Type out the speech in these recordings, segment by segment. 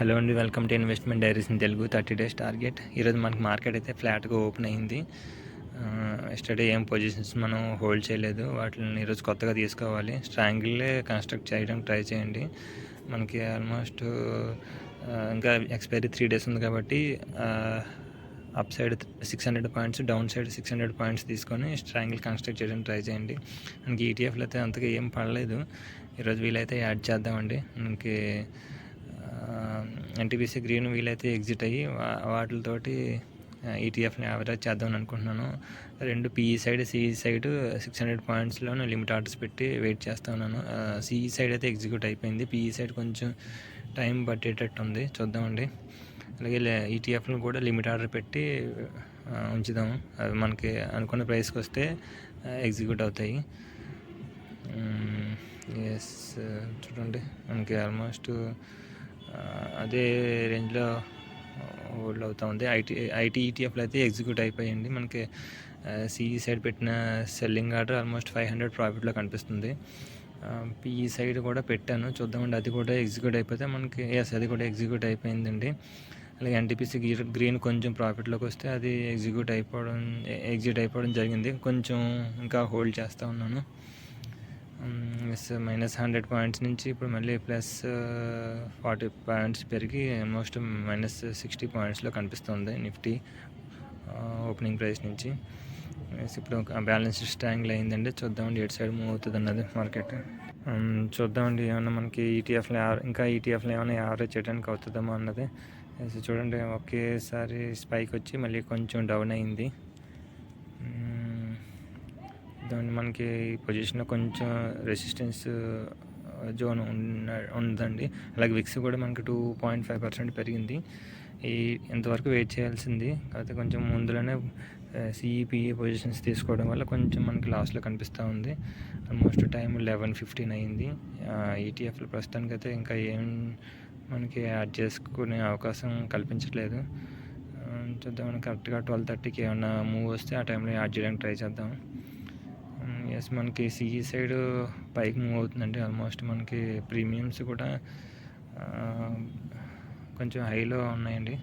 Hello అండి, welcome to investment diaries in Telugu 30 days target. ఈరోజు మనకి మార్కెట్ అయితే ఫ్లాట్గా ఓపెన్ అయింది. ఎస్టర్డే ఏం పొజిషన్స్ మనం హోల్డ్ చేయలేదు, వాటిని ఈరోజు కొత్తగా తీసుకోవాలి. స్ట్రాంగిల్లే కన్స్ట్రక్ట్ చేయడానికి ట్రై చేయండి. మనకి ఆల్మోస్ట్ ఇంకా ఎక్స్పైరీ 3 డేస్ ఉంది కాబట్టి up side 600 points, down side 600 points తీసుకొని స్ట్రాంగిల్ కన్స్ట్రక్ట్ చేయడానికి ట్రై చేయండి. మనకి ఈటీఎఫ్లు అయితే అంతగా ఏం పడలేదు. ఈరోజు వీలైతే యాడ్ చేద్దామండి. మనకి ఎన్టీపీసీ గ్రీన్ వీలైతే ఎగ్జిట్ అయ్యి వాటితోటి ఈటీఎఫ్ని యావరేజ్ చేద్దామని అనుకుంటున్నాను. రెండు పీఈ సైడ్, సిఈ సైడ్ 600 పాయింట్స్లోనే లిమిట్ ఆర్డర్స్ పెట్టి వెయిట్ చేస్తూ ఉన్నాను. సిఈ సైడ్ అయితే ఎగ్జిక్యూట్ అయిపోయింది, పీఈ సైడ్ కొంచెం టైం పట్టేటట్టు ఉంది, చూద్దామండి. అలాగే ఈటీఎఫ్ను కూడా లిమిట్ ఆర్డర్ పెట్టి ఉంచుదాము. అవి మనకి అనుకున్న ప్రైస్కి వస్తే ఎగ్జిక్యూట్ అవుతాయి. ఎస్, చూడండి మనకి ఆల్మోస్ట్ అదే రేంజ్లో హోల్డ్ అవుతూ ఉంది. ఐటీ ఈటీఎఫ్లు అయితే ఎగ్జిక్యూట్ అయిపోయింది. మనకి సిఈ సైడ్ పెట్టిన సెల్లింగ్ ఆర్డర్ ఆల్మోస్ట్ 500 ప్రాఫిట్లో కనిపిస్తుంది. పీఈ సైడ్ కూడా పెట్టాను, చూద్దామండి. అది కూడా ఎగ్జిక్యూట్ అయిపోతే మనకి అది కూడా ఎగ్జిక్యూట్ అయిపోయిందండి. అలాగే ఎన్టీపీసీ గ్రీన్ కొంచెం ప్రాఫిట్లోకి వస్తే అది ఎగ్జిట్ అయిపోవడం జరిగింది. కొంచెం ఇంకా హోల్డ్ చేస్తూ ఉన్నాను. -100 పాయింట్స్ నుంచి ఇప్పుడు మళ్ళీ +40 పాయింట్స్ పెరిగి ఆల్మోస్ట్ -60 పాయింట్స్లో కనిపిస్తుంది నిఫ్టీ ఓపెనింగ్ ప్రైస్ నుంచి. ఇప్పుడు బ్యాలెన్స్ స్ట్రాంగిల్ అయిందండి, చూద్దామండి ఎటు సైడ్ మూవ్ అవుతుంది అన్నది మార్కెట్. చూద్దామండి ఏమన్నా మనకి ఈటీఎఫ్లు ఏమైనా యావరేజ్ చేయడానికి అవుతుందేమో అన్నది. చూడండి ఒకేసారి స్పైక్ వచ్చి మళ్ళీ కొంచెం డౌన్ అయింది. మనకి పొజిషన్లో కొంచెం రెసిస్టెన్స్ జోన్ ఉందండి. అలాగే విక్స్ కూడా మనకి 2.5% పెరిగింది. ఇంతవరకు వెయిట్ చేయాల్సింది, కాకపోతే కొంచెం ముందులోనే సిఈపిఈ పొజిషన్స్ తీసుకోవడం వల్ల కొంచెం మనకి లాస్లో కనిపిస్తూ ఉంది. ఆల్మోస్ట్ టైం 11:15 అయింది. ఈటీఎఫ్లు ప్రస్తుతానికి అయితే ఇంకా ఏం మనకి యాడ్ చేసుకునే అవకాశం కల్పించట్లేదు. చూద్దాం, కరెక్ట్గా 12:30కి ఏమన్నా మూవ్ వస్తే ఆ టైంలో యాడ్ చేయడానికి ట్రై చేద్దాం. మనకి సిఈ సైడ్ పైకి మూవ్ అవుతుందండి. ఆల్మోస్ట్ మనకి ప్రీమియమ్స్ కూడా కొంచెం హైలో ఉన్నాయండి.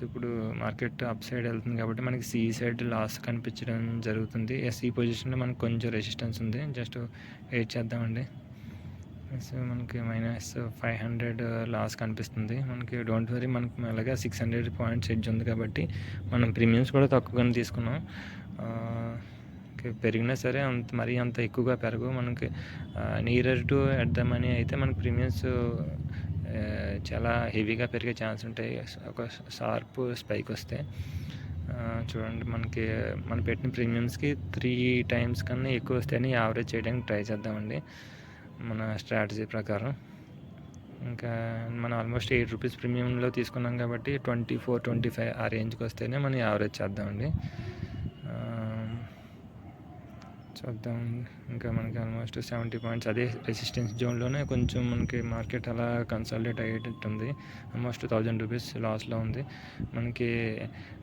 ఇప్పుడు మార్కెట్ అప్ సైడ్ వెళ్తుంది కాబట్టి మనకి సిఈ సైడ్ లాస్ కనిపించడం జరుగుతుంది. ఈ పొజిషన్లో మనకు కొంచెం రెసిస్టెన్స్ ఉంది, జస్ట్ వెయిట్ చేద్దామండి. మనకి -500 లాస్ కనిపిస్తుంది. మనకి డోంట్ వరీ, మనకి అలాగే 600 పాయింట్స్ ఎడ్జ్ ఉంది కాబట్టి మనం ప్రీమియమ్స్ కూడా తక్కువగానే తీసుకున్నాం. పెరిగినా సరే మరీ అంత ఎక్కువగా పెరగవు. మనకి nearer to at the money అయితే మనకి ప్రీమియమ్స్ చాలా హెవీగా పెరిగే ఛాన్స్ ఉంటాయి ఒక షార్ప్ స్పైక్ వస్తే. చూడండి మనకి మనం పెట్టిన ప్రీమియమ్స్కి 3 టైమ్స్ కన్నా ఎక్కువ వస్తాయని యావరేజ్ చేయడానికి ట్రై చేద్దామండి మన స్ట్రాటజీ ప్రకారం. ఇంకా మనం ఆల్మోస్ట్ 8 రూపీస్ ప్రీమియంలో తీసుకున్నాం కాబట్టి 24-25 ఆ రేంజ్కి వస్తేనే మనం యావరేజ్ చేద్దామండి. చూద్దాం. ఇంకా మనకి ఆల్మోస్ట్ 70 పాయింట్స్ అదే రెసిస్టెన్స్ జోన్లోనే కొంచెం మనకి మార్కెట్ అలా కన్సాలిడేట్ అయ్యేటట్టుంది. ఆల్మోస్ట్ 1000 రూపీస్ లాస్లో ఉంది. మనకి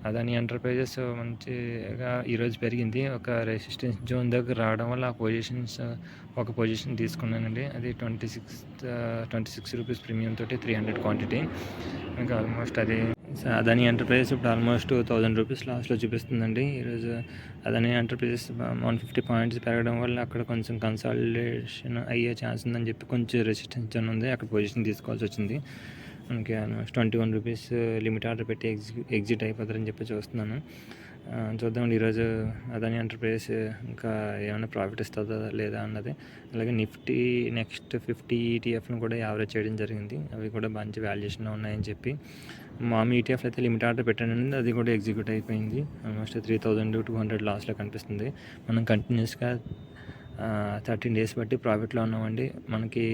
అదాని ఎంటర్ప్రైజెస్ మంచిగా ఈరోజు పెరిగింది. ఒక రెసిస్టెన్స్ జోన్ దగ్గర రావడం వల్ల ఒక పొజిషన్ తీసుకున్నానండి. అది 26 రూపీస్ ప్రీమియం తోటి 300 క్వాంటిటీ. ఇంకా ఆల్మోస్ట్ అది అదాని ఎంటర్ప్రైజెస్ ఇప్పుడు ఆల్మోస్ట్ 1000 రూపీస్ లాస్ట్లో చూపిస్తుందండి. ఈరోజు అదాని ఎంటర్ప్రైజెస్ 150 పాయింట్స్ పెరగడం వల్ల అక్కడ కొంచెం కన్సాలిడేషన్ అయ్యే ఛాన్స్ ఉందని చెప్పి కొంచెం రెసిస్టెన్స్ జోన్ ఉంది, అక్కడ పొజిషన్ తీసుకోవాల్సి వచ్చింది. మనకి ఆల్మోస్ట్ 21 రూపీస్ లిమిట్ ఆర్డర్ పెట్టి ఎగ్జిట్ అయిపోతారని చెప్పి చూస్తున్నాను. చూద్దామండి ఈరోజు అదాని ఎంటర్ప్రైజెస్ ఇంకా ఏమైనా ప్రాఫిట్ ఇస్తుందా లేదా అన్నది. అలాగే నిఫ్టీ నెక్స్ట్ 50 ఈటీఎఫ్ను కూడా యావరేజ్ చేయడం జరిగింది. అవి కూడా మంచి వాల్యుయేషన్లో ఉన్నాయని చెప్పి. ఈటీఎఫ్ అయితే లిమిట్ ఆర్డర్ పెట్టానండి, అది కూడా ఎగ్జిక్యూట్ అయిపోయింది. ఆల్మోస్ట్ 3200 లాస్లో కనిపిస్తుంది. మనం కంటిన్యూస్గా 13 డేస్ బట్టి ప్రాఫిట్లో ఉన్నామండి. మనకి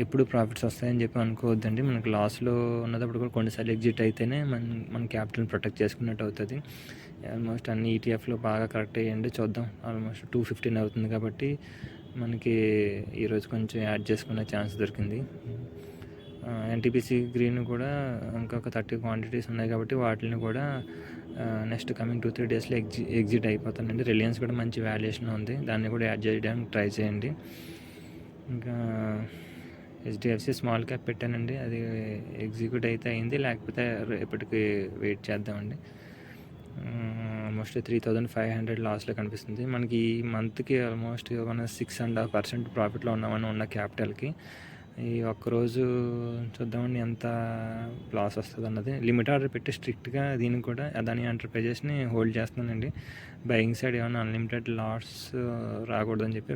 ఎప్పుడు ప్రాఫిట్స్ వస్తాయని చెప్పి అనుకోవద్దండి. మనకి లాస్లో ఉన్నప్పుడు కూడా కొన్నిసార్లు ఎగ్జిట్ అయితేనే మన క్యాపిటల్ని ప్రొటెక్ట్ చేసుకున్నట్టు అవుతుంది. ఆల్మోస్ట్ అన్ని ఈటీఎఫ్లో బాగా కరెక్ట్ అయ్యండి. చూద్దాం, ఆల్మోస్ట్ 215 అవుతుంది కాబట్టి మనకి ఈరోజు కొంచెం యాడ్ చేసుకునే ఛాన్స్ దొరికింది. ఎన్టీపీసీ గ్రీన్ కూడా ఇంకొక 30 క్వాంటిటీస్ ఉన్నాయి కాబట్టి వాటిని కూడా నెక్స్ట్ కమింగ్ 2-3 డేస్లో ఎగ్జిట్ అయిపోతానండి. రిలయన్స్ కూడా మంచి వాల్యుయేషన్ ఉంది, దాన్ని కూడా యాడ్ చేయడానికి ట్రై చేయండి. ఇంకా హెచ్డిఎఫ్సి స్మాల్ క్యాప్ పెట్టానండి, అది ఎగ్జిక్యూట్ అయితే అయింది, లేకపోతే రేపటికి వెయిట్ చేద్దామండి. ఆల్మోస్ట్ 3,500 లాస్లో కనిపిస్తుంది మనకి. ఈ మంత్కి ఆల్మోస్ట్ మన 6.5% ప్రాఫిట్లో ఉన్నామని ఉన్న క్యాపిటల్కి. ఈ ఒక్కరోజు చూద్దామండి ఎంత లాస్ వస్తుంది అన్నది. లిమిట్ ఆర్డర్ పెట్టి స్ట్రిక్ట్గా దీనికి కూడా అదాని ఎంటర్ప్రైజెస్ని హోల్డ్ చేస్తున్నానండి. బయింగ్ సైడ్ ఏమైనా అన్లిమిటెడ్ లాస్ రాకూడదని చెప్పి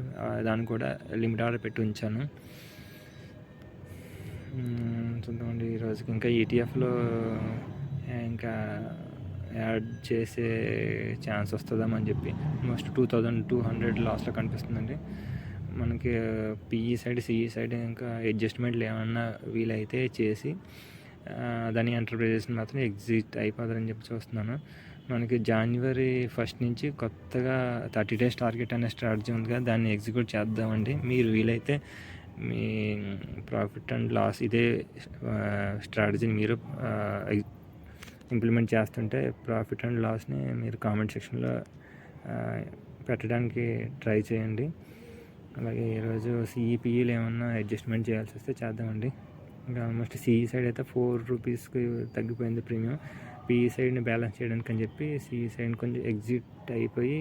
దాన్ని కూడా లిమిట్ ఆర్డర్ పెట్టి ఉంచాను. చూద్దామండి ఈరోజుకి ఇంకా ఈటీఎఫ్లో ఇంకా యాడ్ చేసే ఛాన్స్ వస్తుందామని చెప్పి ఆల్మోస్ట్ 2,200 లాస్లో కనిపిస్తుందండి మనకి. పిఈ సైడ్ సిఈ సైడ్ ఇంకా అడ్జస్ట్మెంట్లు ఏమన్నా వీలైతే చేసి దాని ఎంటర్ప్రైజెస్ని మాత్రం ఎగ్జిట్ అయిపోతారని చెప్పి చూస్తున్నాను. మనకి January 1st నుంచి కొత్తగా 30 days టార్గెట్ అనే స్ట్రాటజీ ఉంది కదా, దాన్ని ఎగ్జిక్యూట్ చేద్దామండి. మీరు వీలైతే మీ ప్రాఫిట్ అండ్ లాస్ ఇదే స్ట్రాటజీని మీరు ఇంప్లిమెంట్ చేస్తుంటే ప్రాఫిట్ అండ్ లాస్ని మీరు కామెంట్ సెక్షన్లో పెట్టడానికి ట్రై చేయండి. అలాగే ఈరోజు సిఈపిఈలు ఏమన్నా అడ్జస్ట్మెంట్ చేయాల్సి వస్తే చేద్దామండి. ఇంకా ఆల్మోస్ట్ సిఈ సైడ్ అయితే 4 రూపీస్కి తగ్గిపోయింది ప్రీమియం. పిఈ సైడ్ని బ్యాలెన్స్ చేయడానికి అని చెప్పి సిఈ సైడ్ కొంచెం ఎగ్జిట్ అయిపోయి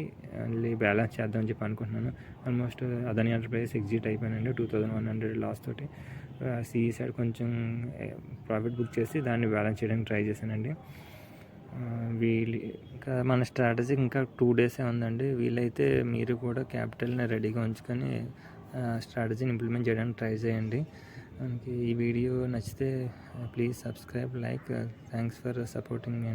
మళ్ళీ బ్యాలెన్స్ చేద్దామని చెప్పి అనుకుంటున్నాను. ఆల్మోస్ట్ అదాని ఎంటర్ప్రైజెస్ ఎగ్జిట్ అయిపోయానండి 2,100 లాస్ తోటి. సిఈ సైడ్ కొంచెం ప్రాఫిట్ బుక్ చేసి దాన్ని బ్యాలెన్స్ చేయడానికి ట్రై చేశానండి. ఇంకా మన స్ట్రాటజీ ఇంకా 2 days ఉందండి. వీలైతే మీరు కూడా క్యాపిటల్ని రెడీగా ఉంచుకొని స్ట్రాటజీని ఇంప్లిమెంట్ చేయడానికి ట్రై చేయండి. మనకి ఈ వీడియో నచ్చితే please subscribe, like. Thanks for supporting me.